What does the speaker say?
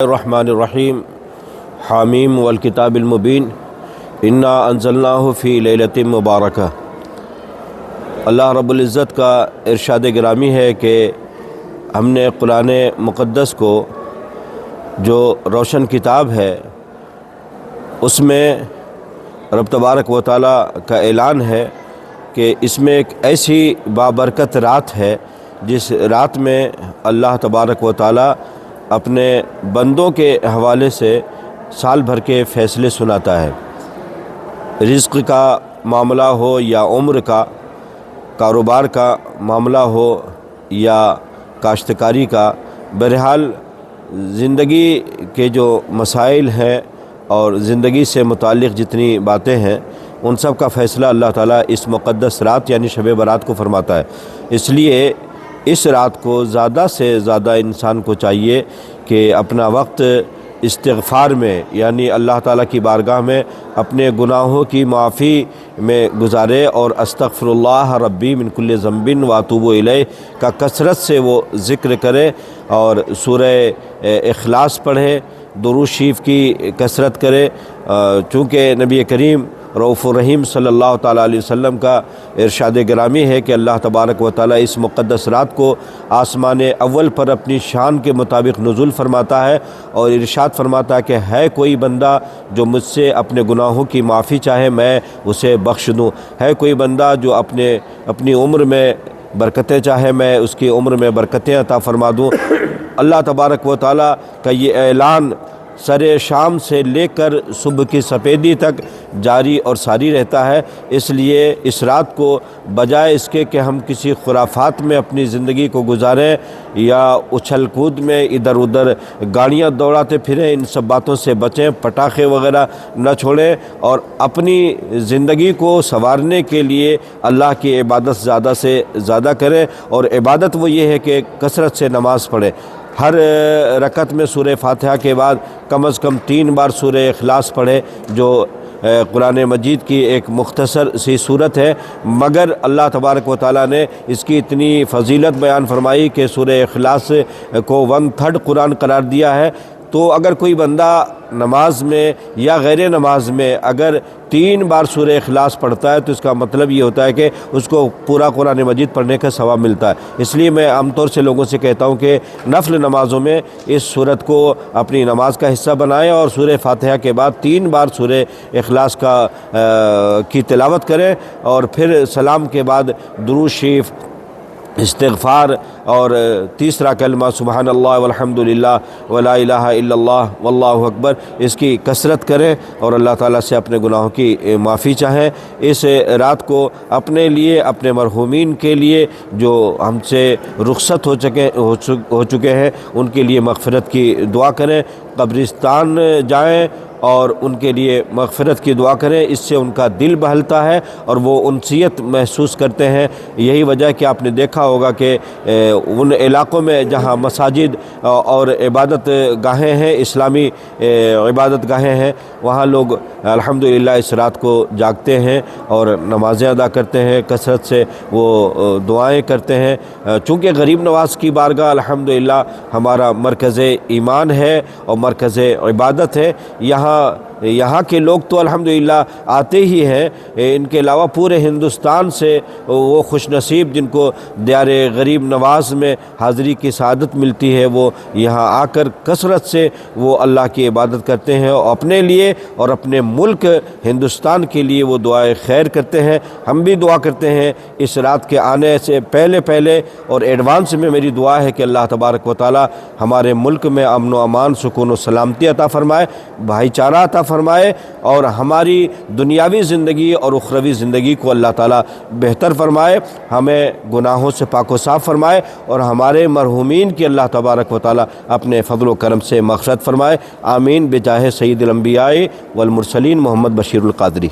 الرحمن الرحیم حامیم والکتاب المبین انا انزلناہ فی لیلۃ مبارکہ۔ اللہ رب العزت کا ارشاد گرامی ہے کہ ہم نے قرآن مقدس کو جو روشن کتاب ہے اس میں رب تبارک و تعالیٰ کا اعلان ہے کہ اس میں ایک ایسی بابرکت رات ہے جس رات میں اللہ تبارک و تعالیٰ اپنے بندوں کے حوالے سے سال بھر کے فیصلے سناتا ہے۔ رزق کا معاملہ ہو یا عمر کا، کاروبار کا معاملہ ہو یا کاشتکاری کا، بہرحال زندگی کے جو مسائل ہیں اور زندگی سے متعلق جتنی باتیں ہیں ان سب کا فیصلہ اللہ تعالیٰ اس مقدس رات یعنی شب برات کو فرماتا ہے۔ اس لیے اس رات کو زیادہ سے زیادہ انسان کو چاہیے کہ اپنا وقت استغفار میں یعنی اللہ تعالیٰ کی بارگاہ میں اپنے گناہوں کی معافی میں گزارے اور استغفر اللہ ربی من کل ذنب واتوب الیہ کا کثرت سے وہ ذکر کرے اور سورہ اخلاص پڑھے، درود شریف کی کثرت کرے، چونکہ نبی کریم رؤوف الرحیم صلی اللہ تعالیٰ علیہ وسلم کا ارشاد گرامی ہے کہ اللہ تبارک و تعالیٰ اس مقدس رات کو آسمان اول پر اپنی شان کے مطابق نزول فرماتا ہے اور ارشاد فرماتا ہے کہ ہے کوئی بندہ جو مجھ سے اپنے گناہوں کی معافی چاہے میں اسے بخش دوں، ہے کوئی بندہ جو اپنی عمر میں برکتیں چاہے میں اس کی عمر میں برکتیں عطا فرما دوں۔ اللہ تبارک و تعالیٰ کا یہ اعلان سر شام سے لے کر صبح کی سپیدی تک جاری اور ساری رہتا ہے۔ اس لیے اس رات کو بجائے اس کے کہ ہم کسی خرافات میں اپنی زندگی کو گزاریں یا اچھل کود میں ادھر ادھر گاڑیاں دوڑاتے پھریں، ان سب باتوں سے بچیں، پٹاخے وغیرہ نہ چھوڑیں اور اپنی زندگی کو سنوارنے کے لیے اللہ کی عبادت زیادہ سے زیادہ کریں، اور عبادت وہ یہ ہے کہ کثرت سے نماز پڑھیں۔ ہر رکعت میں سورہ فاتحہ کے بعد کم از کم 3 بار سورہ اخلاص پڑھے، جو قرآن مجید کی ایک مختصر سی صورت ہے، مگر اللہ تبارک و تعالیٰ نے اس کی اتنی فضیلت بیان فرمائی کہ سورہ اخلاص کو 1/3 قرآن قرار دیا ہے۔ تو اگر کوئی بندہ نماز میں یا غیر نماز میں اگر 3 بار سورہ اخلاص پڑھتا ہے تو اس کا مطلب یہ ہوتا ہے کہ اس کو پورا قرآن مجید پڑھنے کا ثواب ملتا ہے۔ اس لیے میں عام طور سے لوگوں سے کہتا ہوں کہ نفل نمازوں میں اس سورت کو اپنی نماز کا حصہ بنائیں اور سورہ فاتحہ کے بعد 3 بار سورہ اخلاص کی تلاوت کریں، اور پھر سلام کے بعد درود شریف، استغفار اور تیسرا کلمہ سبحان اللہ والحمد للہ ولا الہ الا اللہ واللہ اکبر، اس کی کثرت کریں اور اللہ تعالیٰ سے اپنے گناہوں کی معافی چاہیں۔ اس رات کو اپنے لیے، اپنے مرحومین کے لیے جو ہم سے رخصت ہو چکے ہیں ان کے لیے مغفرت کی دعا کریں، قبرستان جائیں اور ان کے لیے مغفرت کی دعا کریں، اس سے ان کا دل بہلتا ہے اور وہ انسیت محسوس کرتے ہیں۔ یہی وجہ ہے کہ آپ نے دیکھا ہوگا کہ ان علاقوں میں جہاں مساجد اور عبادت گاہیں ہیں، اسلامی عبادت گاہیں ہیں، وہاں لوگ الحمدللہ اس رات کو جاگتے ہیں اور نمازیں ادا کرتے ہیں، کثرت سے وہ دعائیں کرتے ہیں۔ چونکہ غریب نواز کی بارگاہ الحمدللہ ہمارا مرکز ایمان ہے اور مرکز عبادت ہے، یہاں کے لوگ تو الحمدللہ آتے ہی ہیں، ان کے علاوہ پورے ہندوستان سے وہ خوش نصیب جن کو دیار غریب نواز میں حاضری کی سعادت ملتی ہے وہ یہاں آ کر کثرت سے وہ اللہ کی عبادت کرتے ہیں اور اپنے لیے اور اپنے ملک ہندوستان کے لیے وہ دعائے خیر کرتے ہیں۔ ہم بھی دعا کرتے ہیں اس رات کے آنے سے پہلے اور ایڈوانس میں میری دعا ہے کہ اللہ تبارک و تعالی ہمارے ملک میں امن و امان، سکون و سلامتی عطا فرمائے، بھائی چارہ عطا فرمائے اور ہماری دنیاوی زندگی اور اخروی زندگی کو اللہ تعالیٰ بہتر فرمائے، ہمیں گناہوں سے پاک و صاف فرمائے اور ہمارے مرحومین کی اللہ تبارک و تعالیٰ اپنے فضل و کرم سے مغفرت فرمائے۔ آمین بجاہ سید الانبیاء والمرسلین محمد بشیر القادری۔